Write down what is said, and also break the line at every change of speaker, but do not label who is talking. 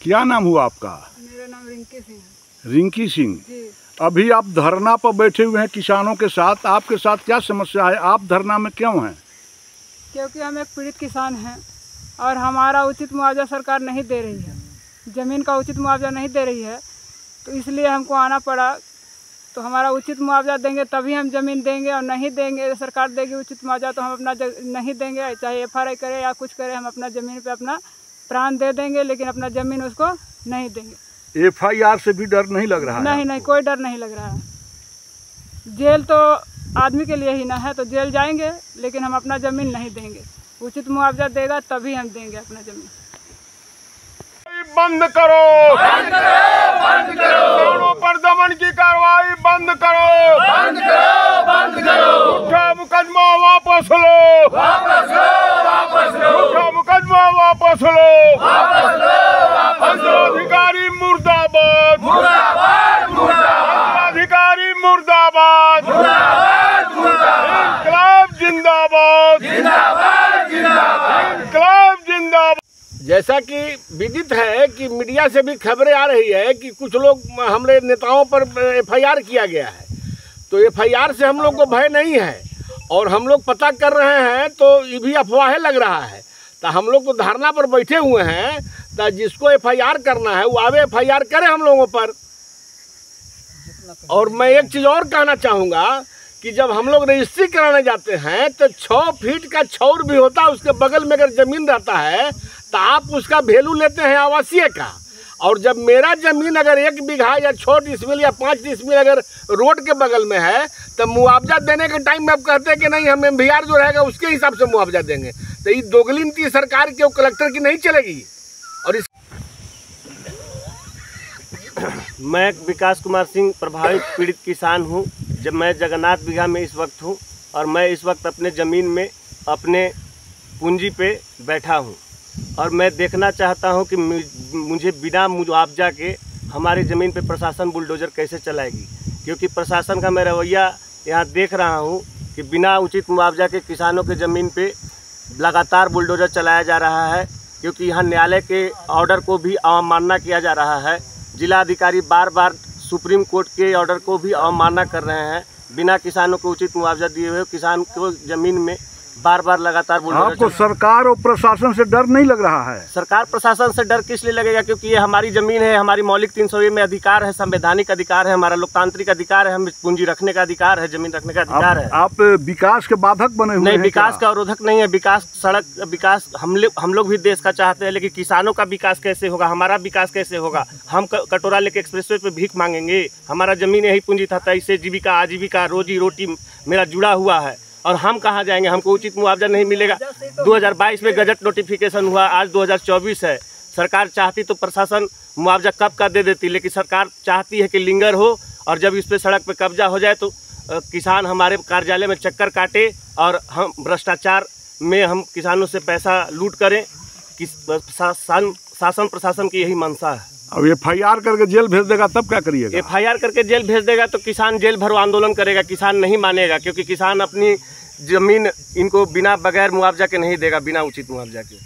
क्या नाम हुआ आपका?
मेरा नाम रिंकी सिंह है।
रिंकी सिंह
जी।
अभी आप धरना पर बैठे हुए हैं किसानों के साथ, आपके साथ क्या समस्या है? आप धरना में क्यों हैं?
क्योंकि हम एक पीड़ित किसान हैं और हमारा उचित मुआवजा सरकार नहीं दे रही है, ज़मीन का उचित मुआवजा नहीं दे रही है, तो इसलिए हमको आना पड़ा। तो हमारा उचित मुआवजा देंगे तभी हम ज़मीन देंगे, और नहीं देंगे, सरकार देगी उचित मुआवजा तो हम अपना नहीं देंगे। चाहे FRI करे या कुछ करे, हम अपना ज़मीन पे अपना प्राण दे देंगे, लेकिन अपना ज़मीन उसको नहीं देंगे।
FIR से भी डर नहीं लग रहा है?
नहीं, कोई डर नहीं लग रहा है। जेल तो आदमी के लिए ही ना है, तो जेल जाएंगे, लेकिन हम अपना ज़मीन नहीं देंगे। उचित मुआवजा देगा तभी हम देंगे अपना ज़मीन।
बंद करो, बंद करो, बंद करो, किसानों पर दमन की कार्रवाई बंद करो, बंद करो, बंद करो, उठा मुकदमा वापस लो, वापस लो, वापस लो, उठा मुकदमा वापस लो, वापस लो, वापस लो, अधिकारी मुर्दाबाद, मुर्दाबाद, मुर्दाबाद, अधिकारी मुर्दाबाद, मुर्दाबाद, मुर्दाबाद, इनकलाब जिंदाबाद, जिंदाबाद, जिंदाबाद, इनकलाब जिंदाबाद।
जैसा कि विदित है कि मीडिया से भी खबरें आ रही है कि कुछ लोग हमारे नेताओं पर FIR किया गया है, तो FIR से हम लोग को भय नहीं है और हम लोग पता कर रहे हैं, तो ये भी अफवाह लग रहा है। तो हम लोग तो धरना पर बैठे हुए हैं, तो जिसको FIR करना है वो आवे FIR करे हम लोगों पर। और मैं एक चीज़ और कहना चाहूँगा कि जब हम लोग रजिस्ट्री कराने जाते हैं तो 6 फीट का छौर भी होता है, उसके बगल में अगर ज़मीन रहता है तो आप उसका वैल्यू लेते हैं आवासीय का। और जब मेरा ज़मीन अगर 1 बीघा या 6 डिसमिल या 5 डिसमिल अगर रोड के बगल में है, तो मुआवजा देने के टाइम में आप कहते हैं कि नहीं, हम MVR जो रहेगा उसके हिसाब से मुआवजा देंगे। तो ये दोगली नीति सरकार के कलेक्टर की नहीं चलेगी। और इस मैं विकास कुमार सिंह प्रभावित पीड़ित किसान हूँ। जब मैं जगन्नाथ बीघा में इस वक्त हूँ और मैं इस वक्त अपने ज़मीन में अपने पूंजी पे बैठा हूँ और मैं देखना चाहता हूँ कि मुझे बिना मुआवजा के हमारी ज़मीन पे प्रशासन बुलडोज़र कैसे चलाएगी। क्योंकि प्रशासन का मैं रवैया यहाँ देख रहा हूँ कि बिना उचित मुआवजा के किसानों के ज़मीन पे लगातार बुलडोज़र चलाया जा रहा है। क्योंकि यहाँ न्यायालय के ऑर्डर को भी अवमानना किया जा रहा है। जिला अधिकारी बार बार सुप्रीम कोर्ट के ऑर्डर को भी अवमानना कर रहे हैं। बिना किसानों को उचित मुआवजा दिए हुए किसान को ज़मीन में बार बार लगातार
आपको सरकार और प्रशासन से डर नहीं लग रहा है?
सरकार प्रशासन से डर किस लिए लगेगा? क्योंकि ये हमारी ज़मीन है, हमारी मौलिक 300 में अधिकार है, संवैधानिक अधिकार है, हमारा लोकतांत्रिक अधिकार है, हमें पूंजी रखने का अधिकार है, जमीन रखने का अधिकार है।
आप विकास के बाधक बने हुए हैं?
नहीं, विकास का अवरोधक नहीं है। विकास सड़क विकास हम लोग भी देश का चाहते हैं, लेकिन किसानों का विकास कैसे होगा, हमारा विकास कैसे होगा? हम कटोरा लेके एक्सप्रेसवे पे भीख मांगेंगे? हमारा ज़मीन यही पूंजी था, इससे जीविका आजीविका रोजी रोटी मेरा जुड़ा हुआ है और हम कहाँ जाएंगे? हमको उचित मुआवजा नहीं मिलेगा। 2022 में गजट नोटिफिकेशन हुआ, आज 2024 है। सरकार चाहती तो प्रशासन मुआवजा कब का दे देती, लेकिन सरकार चाहती है कि लिंगर हो और जब इस पे सड़क पे कब्जा हो जाए तो किसान हमारे कार्यालय में चक्कर काटे और हम भ्रष्टाचार में हम किसानों से पैसा लूट करें। शासन प्रशासन की यही मंशा है।
अब FIR करके जेल भेज देगा तब क्या करिएगा?
FIR करके जेल भेज देगा तो किसान जेल भरो आंदोलन करेगा। किसान नहीं मानेगा, क्योंकि किसान अपनी ज़मीन इनको बिना बगैर मुआवजा के नहीं देगा, बिना उचित मुआवजा के।